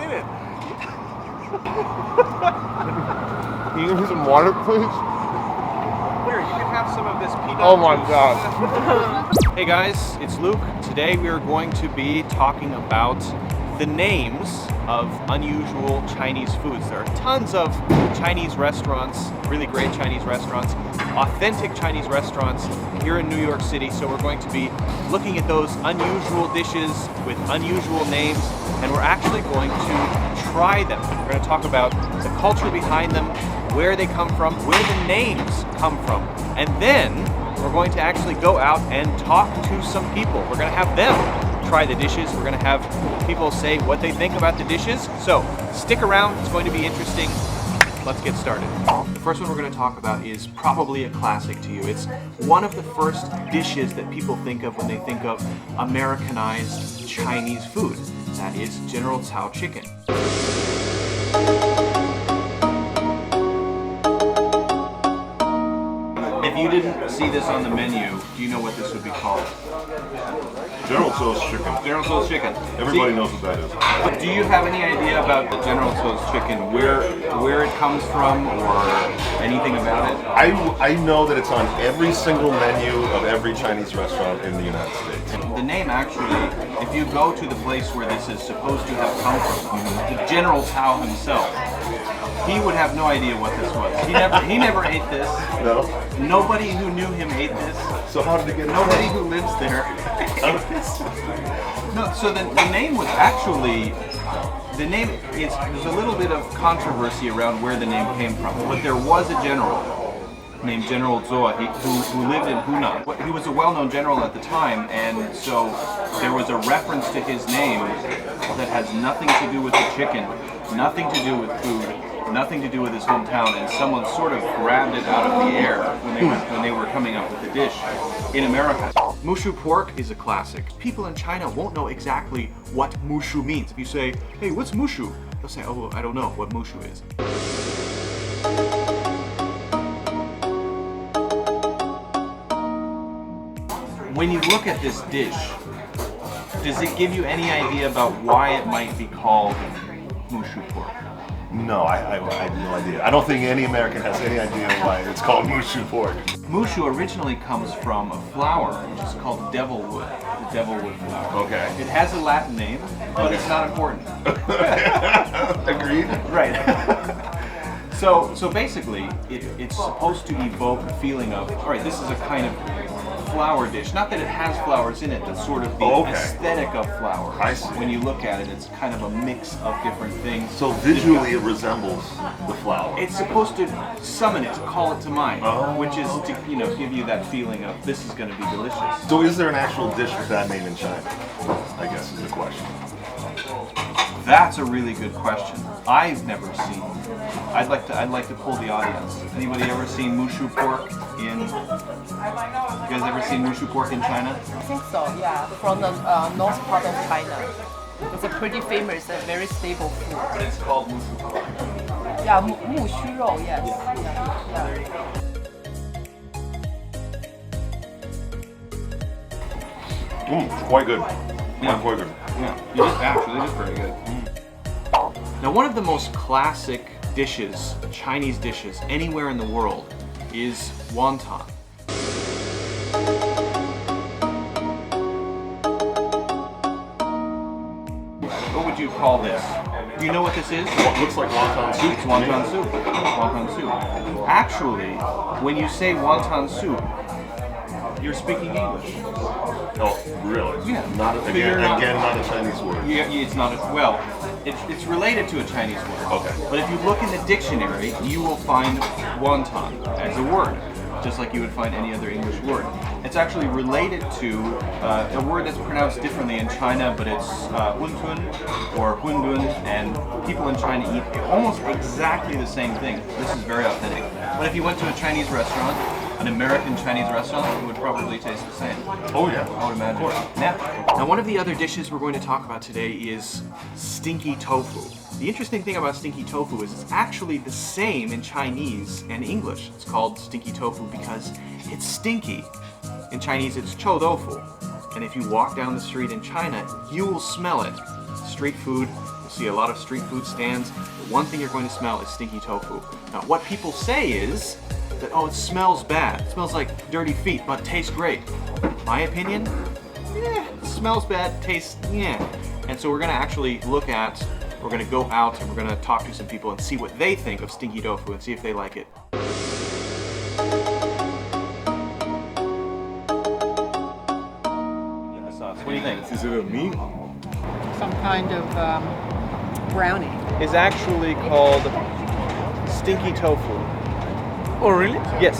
did it. Can you give me some water, please? Here, you can have some of this peanut Oh my juice. God. Hey guys, it's Luke. Today we are going to be talking about the names of unusual Chinese foods. There are tons of Chinese restaurants, really great Chinese restaurants, authentic Chinese restaurants here in New York City. So we're going to be looking at those unusual dishes with unusual names, and we're actually going to try them. We're going to talk about the culture behind them, where they come from, where the names come from, and then we're going to actually go out and talk to some people. We're going to have them try the dishes. We're going to have people say what they think about the dishes. So stick around, it's going to be interesting. Let's get started. The first one we're going to talk about is probably a classic to you. It's one of the first dishes that people think of when they think of Americanized Chinese food. That is General Tso chicken. If you didn't see this on the menu, do you know what this would be called? General Tso's chicken. General Tso's chicken. Everybody knows what that is. But do you have any idea about the General Tso's chicken, where it comes from, or anything about it? I know that it's on every single menu of every Chinese restaurant in the United States. The name actually, if you go to the place where this is supposed to have come from, the General Tso himself, he would have no idea what this was. He never ate this. No? Nobody who knew him ate this. So how did it get Nobody who lives there ate this. No, so the name was actually, there's a little bit of controversy around where the name came from, but there was a general named General Tso who lived in Hunan. He was a well-known general at the time, and so there was a reference to his name that has nothing to do with the chicken, nothing to do with food, nothing to do with his hometown, and someone sort of grabbed it out of the air when they were coming up with the dish in America. Mushu pork is a classic. People in China won't know exactly what mushu means. If you say, hey, what's mushu? They'll say, oh, I don't know what mushu is. When you look at this dish, does it give you any idea about why it might be called mushu pork? No, I have no idea. I don't think any American has any idea why it's called mushu pork. Mushu originally comes from a flour, which is called devilwood, the devilwood flour. Okay. It has a Latin name, but it's not important. Agreed? Right. So basically, it's supposed to evoke a feeling of, all right, this is a kind of flour dish. Not that it has flowers in it, but sort of the aesthetic of flowers. I see. When you look at it, it's kind of a mix of different things. So visually it resembles the flour. It's supposed to summon it, call it to mind, Oh. which is to give you that feeling of this is going to be delicious. So is there an actual dish with that name in China? I guess is the question. That's a really good question. I've never seen. I'd like to pull the audience. Anybody ever seen mushu pork in? You guys ever seen mushu pork in China? I think so, yeah. From the north part of China. It's a pretty famous and very stable food. But it's called mushu pork. Yeah, mu xu rou, yes. Yeah. It's quite good. Yeah. Quite good. Yeah, it is pretty good. Now, one of the most classic dishes, Chinese dishes, anywhere in the world is wonton. What would you call this? Do you know what this is? What looks like wonton soup. It's wonton soup. Wonton soup. Actually, when you say wonton soup, you're speaking English. Oh, really? Yeah. Not So again, you're not- again, not a Chinese word. It's not it's related to a Chinese word. Okay. But if you look in the dictionary, you will find wonton as a word, just like you would find any other English word. It's actually related to a word that's pronounced differently in China, but it's Wonton or Hundun, and people in China eat almost exactly the same thing. This is very authentic. But if you went to a Chinese restaurant, an American Chinese restaurant, it would probably taste the same. Oh yeah. I would imagine. Yeah. Now, one of the other dishes we're going to talk about today is stinky tofu. The interesting thing about stinky tofu is it's actually the same in Chinese and English. It's called stinky tofu because it's stinky. In Chinese, it's chou tofu. And if you walk down the street in China, you will smell it. Street food, You'll see a lot of street food stands. The one thing you're going to smell is stinky tofu. Now, what people say is that, oh, it smells bad. It smells like dirty feet, but tastes great. My opinion, it smells bad, tastes, yeah. And so we're gonna actually we're gonna go out and we're gonna talk to some people and see what they think of stinky tofu and see if they like it. What do you think? Is it a meat? Some kind of brownie. It's actually called stinky tofu. Oh, really? Yes.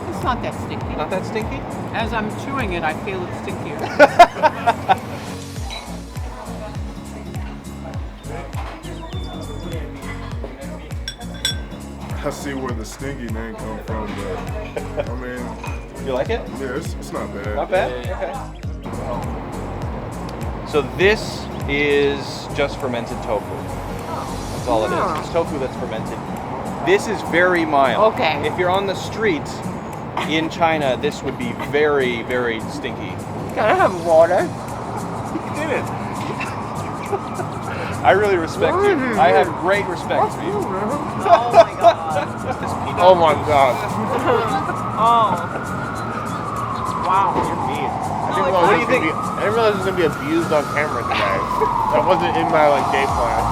It's not that stinky. Not that stinky? As I'm chewing it, I feel it's stinkier. I see where the stinky name come from, but I mean, You like it? yeah, it's not bad. Not bad? Okay. So this is just fermented tofu. That's all it is. It's tofu that's fermented. This is very mild. Okay. If you're on the street in China, this would be very, very stinky. Can I have water? You did it. I really respect you. I have great respect for you. Oh my god. Oh my god. Oh. Wow. You're mean. I didn't realize it was gonna be abused on camera today. That wasn't in my day plan.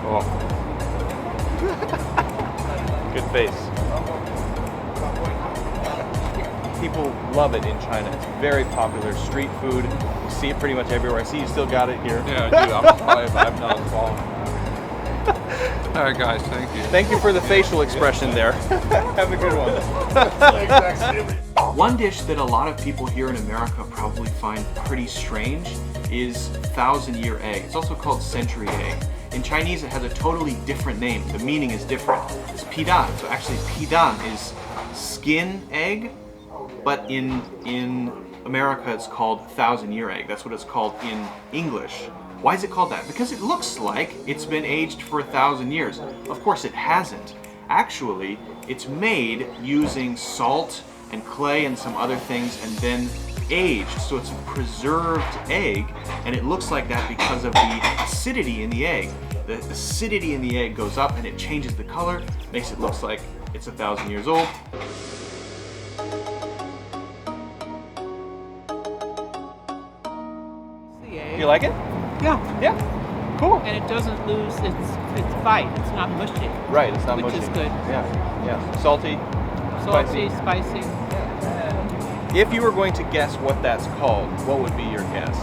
Oh. Good face. People love it in China. It's very popular street food. You see it pretty much everywhere. I see you still got it here. Yeah, I do. I'm probably 5 pounds long. All right, guys. Thank you. Thank you for the facial expression there. Have a good one. One dish that a lot of people here in America probably find pretty strange is 1,000-year egg. It's also called century egg. In Chinese, it has a totally different name. The meaning is different. It's pidan. So actually, pidan is skin egg, but in America, it's called 1,000-year egg. That's what it's called in English. Why is it called that? Because it looks like it's been aged for 1,000 years. Of course, it hasn't. Actually, it's made using salt and clay and some other things and then aged. So it's a preserved egg, and it looks like that because of the acidity in the egg. The acidity in the egg goes up and it changes the color, makes it look like it's 1,000 years old. You like it? Yeah. Yeah. Cool. And it doesn't lose its bite. It's not mushy. Right, it's not Which mushy. is good. Yeah, yeah. Salty. Salty, spicy. If you were going to guess what that's called, what would be your guess?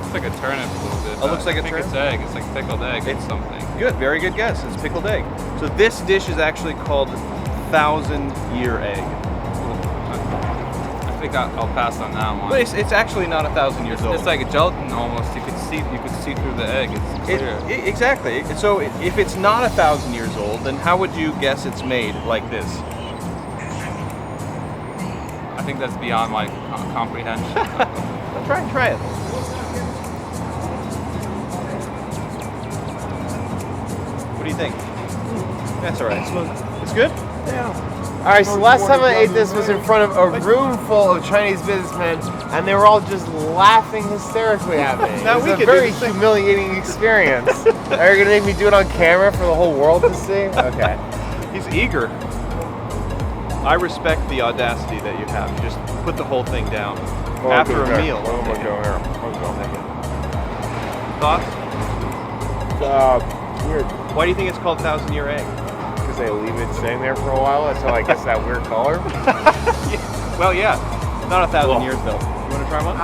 It's like a turnip a little bit. Oh, it looks like a I think turnip? it's egg. It's like pickled egg It's or something. Good, very good guess. It's pickled egg. So this dish is actually called 1,000-year egg. I think I'll pass on that one. But it's actually not 1,000 years old. It's like a gelatin almost. You could see through the egg. It's clear. Exactly. So if it's not 1,000 years old, then how would you guess it's made like this? I think that's beyond my comprehension. Try it. What do you think? That's all right. It's good? All right, so last time I ate this was in front of a room full of Chinese businessmen, and they were all just laughing hysterically at me. Now It we was could a do very the same. humiliating experience. Are you gonna make me do it on camera for the whole world to see? Okay. He's eager. I respect the audacity that you have. You just put the whole thing down after a meal. Oh my god. Thoughts? Weird. Why do you think it's called 1,000-year egg? Because they leave it sitting there for a while until I guess that weird color. Well, yeah. Not 1,000 years though. You want to try one?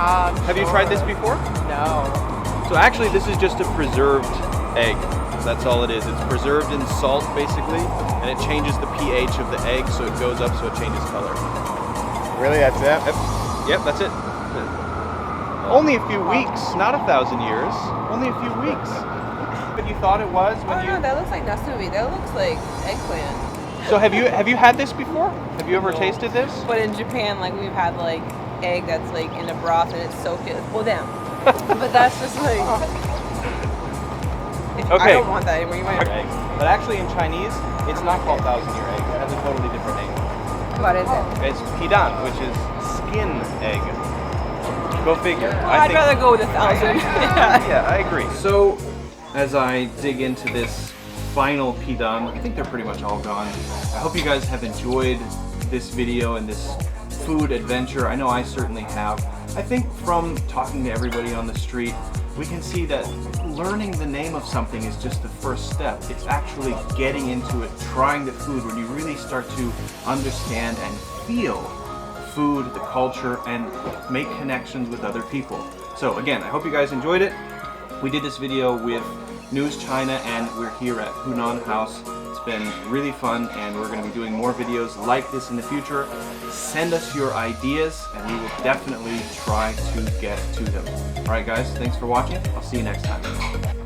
Have you tried this before? No. So actually, this is just a preserved egg. That's all it is. It's preserved in salt, basically, and it changes the pH of the egg, so it goes up, so it changes color. Really, that's it? Yep, that's it. Only a few weeks, not 1,000 years. Only a few weeks. But you thought it was when you. No, that looks like nasubi. That looks like eggplant. So have you had this before? Have you ever tasted this? But in Japan, like we've had like egg that's like in a broth and it's soaked in. Well, damn. But that's just like. Okay. I don't want that anymore. You might. Egg. But actually, in Chinese, it's not called 1,000-year egg. It has a totally different name. What is it? It's pidan, which is skin egg. Go figure. I'd rather go with 1,000. Yeah, I agree. So, as I dig into this final pidan, I think they're pretty much all gone. I hope you guys have enjoyed this video and this food adventure. I know I certainly have. I think from talking to everybody on the street, we can see that learning the name of something is just the first step. It's actually getting into it, trying the food, when you really start to understand and feel food, the culture, and make connections with other people. So again, I hope you guys enjoyed it. We did this video with News China, and we're here at Hunan House. It's been really fun, and we're going to be doing more videos like this in the future. Send us your ideas, and we will definitely try to get to them. All right, guys, thanks for watching. I'll see you next time.